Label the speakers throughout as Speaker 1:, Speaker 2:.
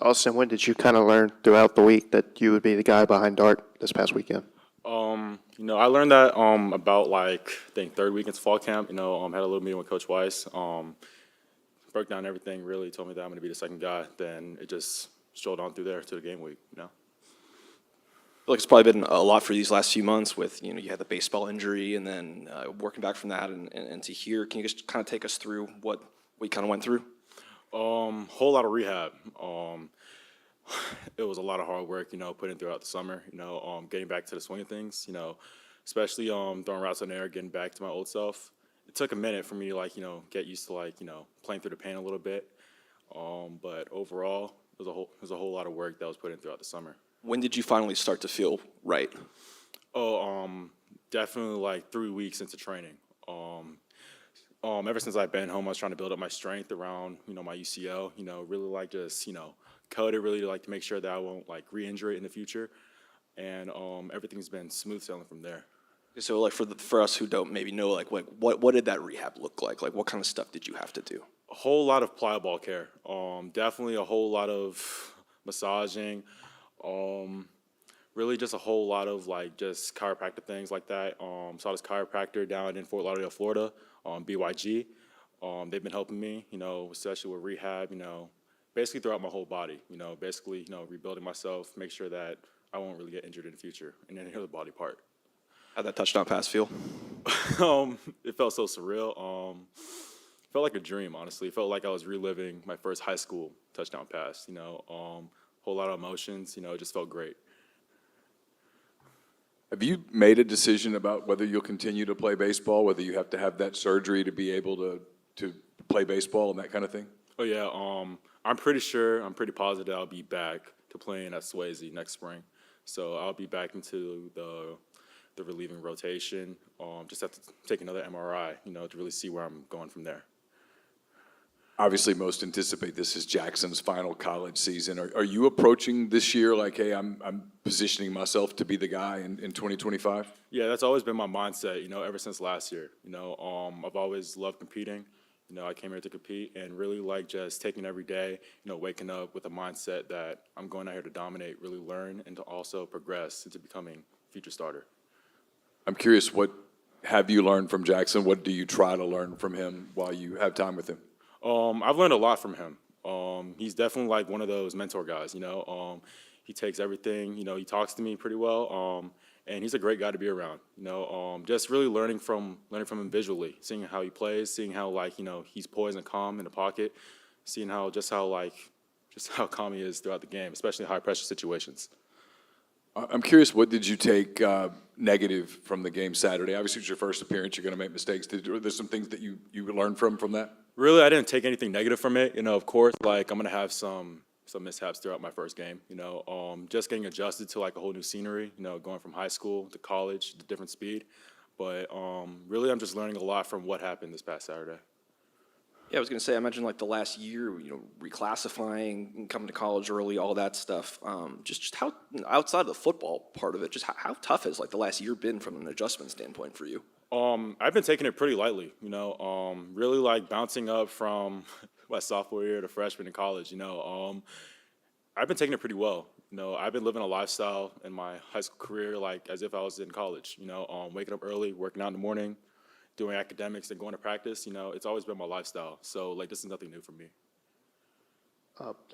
Speaker 1: Austin, when did you kind of learn throughout the week that you would be the guy behind Dart this past weekend?
Speaker 2: I learned that about I think third week into fall camp. Had a little meeting with Coach Weiss. Broke down everything. Really told me that I'm going to be the second guy. Then it just strolled on through there to the game week.
Speaker 3: I feel like it's probably been a lot for these last few months with, you had the baseball injury and then working back from that and to here. Can you just kind of take us through what we kind of went through?
Speaker 2: Whole lot of rehab. It was a lot of hard work, put in throughout the summer, getting back to the swing of things, especially throwing routes in the air, getting back to my old self. It took a minute for me to get used to playing through the pain a little bit. But overall, it was a whole lot of work that was put in throughout the summer.
Speaker 3: When did you finally start to feel right?
Speaker 2: Definitely 3 weeks into training. Ever since I've been home, I was trying to build up my strength around, my UCL, really just, code it really to make sure that I won't re-injure it in the future. And everything's been smooth sailing from there.
Speaker 3: So for us who don't maybe know, what did that rehab look like? Like what kind of stuff did you have to do?
Speaker 2: A whole lot of plyo ball care. Definitely a whole lot of massaging. Really just a whole lot of just chiropractic things like that. Saw this chiropractor down in Fort Lauderdale, Florida, BYG. They've been helping me, especially with rehab, basically throughout my whole body, basically, rebuilding myself, make sure that I won't really get injured in the future in any other body part.
Speaker 3: How'd that touchdown pass feel?
Speaker 2: It felt so surreal. Felt like a dream, honestly. It felt like I was reliving my first high school touchdown pass, whole lot of emotions, it just felt great.
Speaker 4: Have you made a decision about whether you'll continue to play baseball, whether you have to have that surgery to be able to play baseball and that kind of thing?
Speaker 2: Oh, yeah. I'm pretty positive I'll be back to playing at Swayze next spring. So I'll be back into the relieving rotation. Just have to take another MRI, to really see where I'm going from there.
Speaker 4: Obviously, most anticipate this is Jackson's final college season. Are you approaching this year like, hey, I'm positioning myself to be the guy in 2025?
Speaker 2: Yeah, that's always been my mindset, ever since last year. I've always loved competing. I came here to compete and really just taking every day, waking up with a mindset that I'm going out here to dominate, really learn, and to also progress into becoming a future starter.
Speaker 4: I'm curious, what have you learned from Jackson? What do you try to learn from him while you have time with him?
Speaker 2: I've learned a lot from him. He's definitely one of those mentor guys, he takes everything, he talks to me pretty well, and he's a great guy to be around, just really learning from him visually, seeing how he plays, seeing how he's poised and calm in the pocket, seeing how calm he is throughout the game, especially in high pressure situations.
Speaker 4: I'm curious, what did you take negative from the game Saturday? Obviously, it's your first appearance. You're going to make mistakes. Are there some things that you learned from that?
Speaker 2: Really, I didn't take anything negative from it. Of course, I'm going to have some mishaps throughout my first game. Just getting adjusted to a whole new scenery, going from high school to college, the different speed. But really, I'm just learning a lot from what happened this past Saturday.
Speaker 3: Yeah, I was going to say, I imagine the last year, reclassifying, coming to college early, all that stuff. Just how, outside of the football part of it, just how tough has the last year been from an adjustment standpoint for you?
Speaker 2: I've been taking it pretty lightly, really bouncing up from my sophomore year to freshman in college, I've been taking it pretty well. I've been living a lifestyle in my high school career as if I was in college, waking up early, working out in the morning, doing academics and going to practice, it's always been my lifestyle. So this is nothing new for me.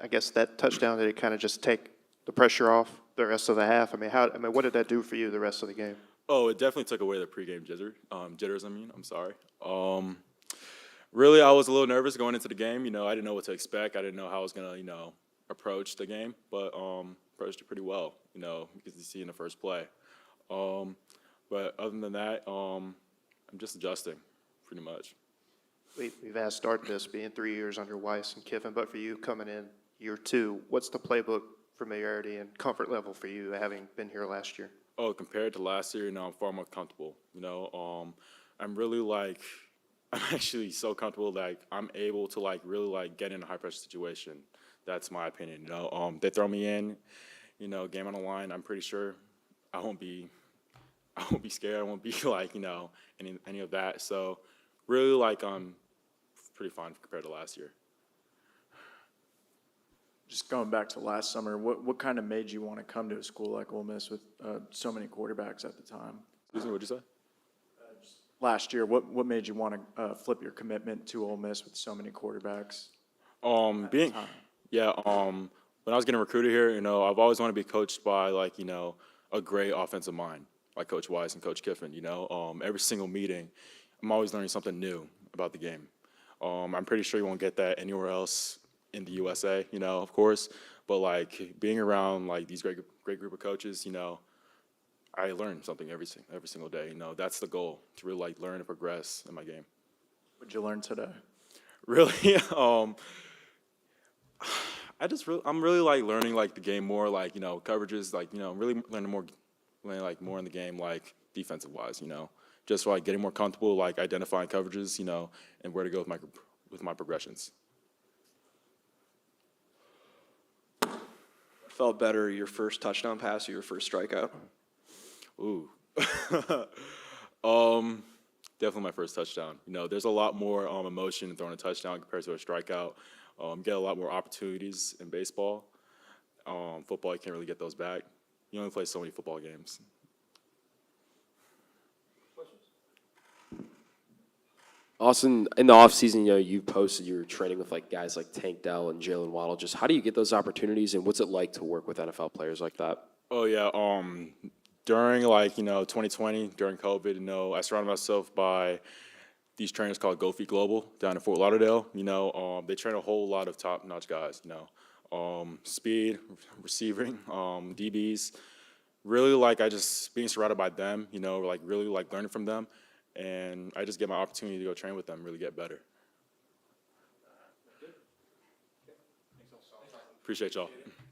Speaker 1: I guess that touchdown, did it kind of just take the pressure off the rest of the half? What did that do for you the rest of the game?
Speaker 2: Oh, it definitely took away the pregame jitters. I'm sorry. Really, I was a little nervous going into the game. I didn't know what to expect. I didn't know how I was gonna, approach the game, but approached it pretty well. Because you see in the first play. But other than that, I'm just adjusting, pretty much.
Speaker 1: We've asked Dart this, being 3 years under Weiss and Kiffin, but for you coming in year two, what's the playbook familiarity and comfort level for you having been here last year?
Speaker 2: Oh, compared to last year, I'm far more comfortable. I'm really I'm actually so comfortable that I'm able to really get in a high pressure situation. That's my opinion. They throw me in, game on the line. I'm pretty sure I won't be scared. I won't be any of that. So really I'm pretty fine compared to last year.
Speaker 5: Just going back to last summer, what kind of made you want to come to a school like Ole Miss with so many quarterbacks at the time?
Speaker 2: Excuse me, what'd you say?
Speaker 5: Last year, what made you want to flip your commitment to Ole Miss with so many quarterbacks?
Speaker 2: Being, yeah, when I was getting recruited here, you know, I've always wanted to be coached by, like, you know, a great offensive mind, like Coach Weiss and Coach Kiffin, you know. Every single meeting, I'm always learning something new about the game. I'm pretty sure you won't get that anywhere else in the USA, you know, of course. But, like, being around, like, these great group of coaches, you know, I learn something every single day. You know, that's the goal, to really, like, learn and progress in my game.
Speaker 5: What'd you learn today?
Speaker 2: Really, I'm really like learning like the game more, like, you know, coverages, like, you know, really learning like more in the game, like defensive wise, you know, just like getting more comfortable, like identifying coverages, you know, and where to go with my progressions.
Speaker 3: Felt better, your first touchdown pass or your first strikeout?
Speaker 2: Ooh, definitely my first touchdown. You know, there's a lot more emotion in throwing a touchdown compared to a strikeout. You get a lot more opportunities in baseball. Football, you can't really get those back. You only play so many football games.
Speaker 6: Austin, in the offseason, you know, you posted you were training with like guys like Tank Dell and Jalen Waddle. Just how do you get those opportunities, and what's it like to work with NFL players like that?
Speaker 2: Oh yeah, during like, you know, 2020, during COVID, you know, I surrounded myself by these trainers called Go Feet Global down in Fort Lauderdale. You know, they train a whole lot of top-notch guys, you know, speed, receiving, DBs. Really like I just being surrounded by them, you know, like really like learning from them. And I just get my opportunity to go train with them, really get better. Appreciate y'all.